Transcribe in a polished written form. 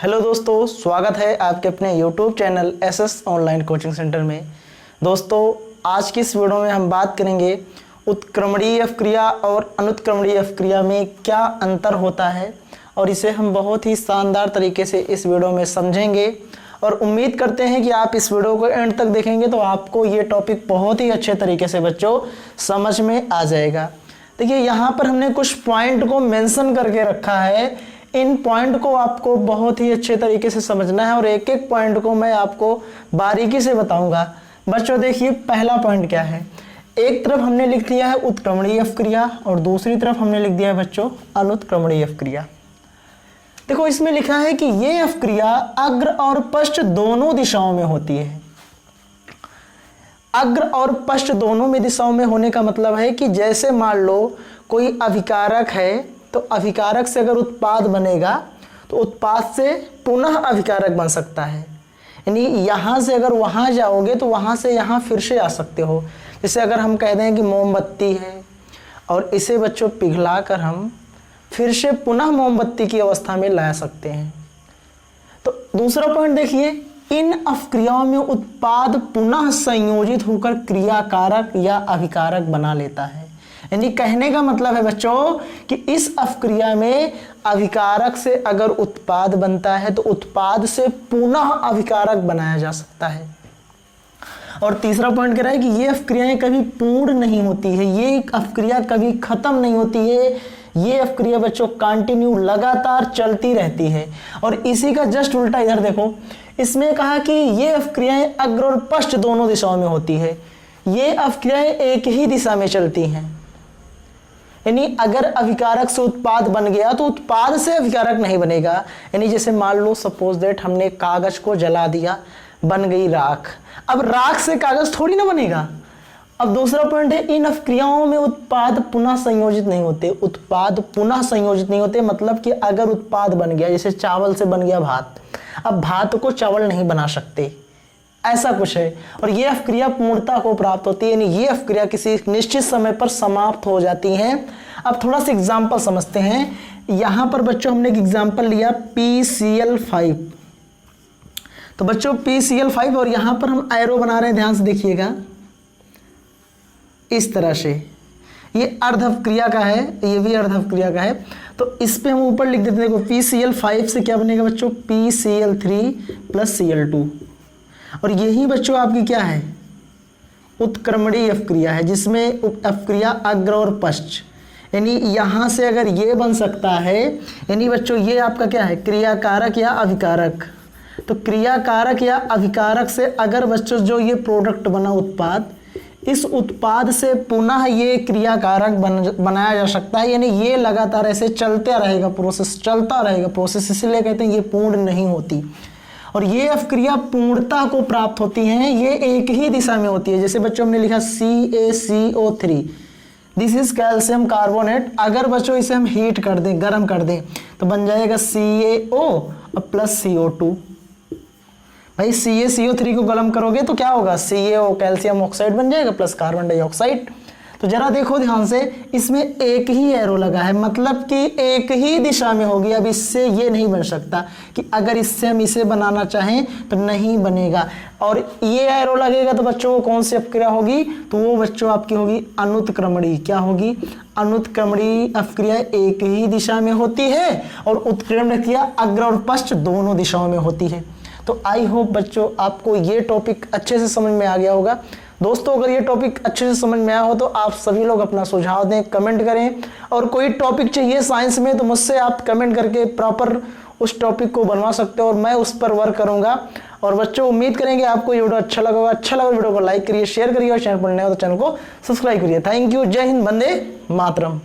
Hello दोस्तों, स्वागत है आपके अपने YouTube channel SS online coaching centre में। दोस्तों, आज की इस वीडियो में हम बात करेंगे उत्क्रमणीय अपक्रिया और अनुत्क्रमणीय अपक्रिया में क्या अंतर होता है और इसे हम बहुत ही शानदार तरीके से इस वीडियो में समझेंगे और उम्मीद करते हैं कि आप इस वीडियो को एंड तक देखेंगे तो आपको ये टॉपिक बहुत ही अच्छे तरीके से बच्चों समझ में आ जाएगा। देखिए, यहाँ पर हमने कुछ पॉइंट को मेंशन करके रखा है। इन पॉइंट को आपको बहुत ही अच्छे तरीके से समझना है और एक एक पॉइंट को मैं आपको बारीकी से बताऊंगा। बच्चों देखिए, पहला पॉइंट क्या है। एक तरफ हमने लिख दिया है उत्क्रमणीय अपक्रिया और दूसरी तरफ हमने लिख दिया है बच्चों अनुत्क्रमणीय अपक्रिया। देखो, इसमें लिखा है कि ये अपक्रिया अग्र और पश्च दोनों दिशाओं में होती है। अग्र और पश्च दोनों में दिशाओं में होने का मतलब है कि जैसे मान लो कोई अभिकारक है तो अभिकारक से अगर उत्पाद बनेगा तो उत्पाद से पुनः अभिकारक बन सकता है। यानी यहाँ से अगर वहाँ जाओगे तो वहाँ से यहाँ फिर से आ सकते हो। जैसे अगर हम कह दें कि मोमबत्ती है और इसे बच्चों पिघला कर हम फिर से पुनः मोमबत्ती की अवस्था में ला सकते हैं। तो दूसरा पॉइंट देखिए, इन अपक्रियाओं में उत्पाद पुनः संयोजित होकर क्रियाकारक या अभिकारक बना लेता है। यानी कहने का मतलब है बच्चों कि इस अपक्रिया में अभिकारक से अगर उत्पाद बनता है तो उत्पाद से पुनः अभिकारक बनाया जा सकता है। और तीसरा पॉइंट कह रहा है कि ये अपक्रियाएं कभी पूर्ण नहीं होती है, ये अपक्रिया कभी खत्म नहीं होती है। ये अपक्रिया बच्चों कंटिन्यू लगातार चलती रहती है। और इसी का जस्ट उल्टा इधर देखो, इसमें कहा कि ये अपक्रियाएं अग्र और पश्च दोनों दिशाओं में होती है। ये अपक्रियाएं एक ही दिशा में चलती हैं। यानी अगर अभिकारक से उत्पाद बन गया तो उत्पाद से अभिकारक नहीं बनेगा। यानी जैसे मान लो सपोज दैट हमने कागज को जला दिया, बन गई राख। अब राख से कागज थोड़ी ना बनेगा। अब दूसरा पॉइंट है, इन अपक्रियाओं में उत्पाद पुनः संयोजित नहीं होते। उत्पाद पुनः संयोजित नहीं होते मतलब कि अगर उत्पाद बन गया, जैसे चावल से बन गया भात, अब भात को चावल नहीं बना सकते, ऐसा कुछ है। और ये अपक्रिया पूर्णता को प्राप्त होती है, यानी ये अपक्रिया किसी निश्चित समय पर समाप्त हो जाती हैं। अब थोड़ा सा एग्जांपल समझते हैं। यहाँ पर बच्चों हमने एक एग्जांपल लिया PCl5। तो बच्चों PCl5 और यहाँ पर हम एरो बना रहे हैं, ध्यान से देखिएगा इस तरह से। ये अर्ध अपक्रिया का है, ये भी अर्ध अपक्रिया का है। तो इस पे हम ऊपर लिख देते हैं, देखो PCl5 से क्या बनेगा बच्चों, PCl3 + Cl2। और यही बच्चों आपकी क्या है, उत्क्रमणीय अपक्रिया है, जिसमें अपक्रिया अग्र और पश्च। यानी यहाँ से अगर ये बन सकता है, यानी बच्चों ये आपका क्या है, क्रियाकारक या अभिकारक। तो क्रियाकारक या अभिकारक से अगर बच्चों जो ये प्रोडक्ट बना उत्पाद, इस उत्पाद से पुनः ये क्रियाकारक बनाया जा सकता है। यानी ये लगातार ऐसे चलता रहेगा प्रोसेस, चलता रहेगा प्रोसेस, इसलिए कहते हैं ये पूर्ण नहीं होती। और ये अपक्रिया पूर्णता को प्राप्त होती हैं, ये एक ही दिशा में होती है। जैसे बच्चों हमने लिखा CaCO3, this is calcium carbonate. अगर बच्चों इसे हम हीट कर दें, गर्म कर दें, तो बन जाएगा CaO + CO2। भाई CaCO3 को गर्म करोगे तो क्या होगा, CaO कैल्शियम ऑक्साइड बन जाएगा प्लस कार्बन डाइऑक्साइड। तो जरा देखो ध्यान से, इसमें एक ही एरो लगा है, मतलब कि एक ही दिशा में होगी। अब इससे ये नहीं बन सकता कि अगर इससे हम इसे बनाना चाहें तो नहीं बनेगा। और ये एरो लगेगा तो बच्चों को कौन सी अपक्रिया होगी, तो वो बच्चों आपकी होगी अनुत्क्रमणीय। क्या होगी, अनुत्क्रमणीय अपक्रिया एक ही दिशा में होती है और उत्क्रमणीय क्रिया अग्र और पश्च दोनों दिशाओं में होती है। तो आई होप बच्चों आपको ये टॉपिक अच्छे से समझ में आ गया होगा। दोस्तों, अगर ये टॉपिक अच्छे से समझ में आया हो तो आप सभी लोग अपना सुझाव दें, कमेंट करें। और कोई टॉपिक चाहिए साइंस में तो मुझसे आप कमेंट करके प्रॉपर उस टॉपिक को बनवा सकते हो और मैं उस पर वर्क करूंगा। और बच्चों, उम्मीद करेंगे आपको ये वीडियो अच्छा लगा होगा। अच्छा लगा वीडियो को लाइक करिए, शेयर करिए और चैनल पर नए हो तो चैनल को सब्सक्राइब करिए। Thank you. जय हिंद, वंदे मातरम।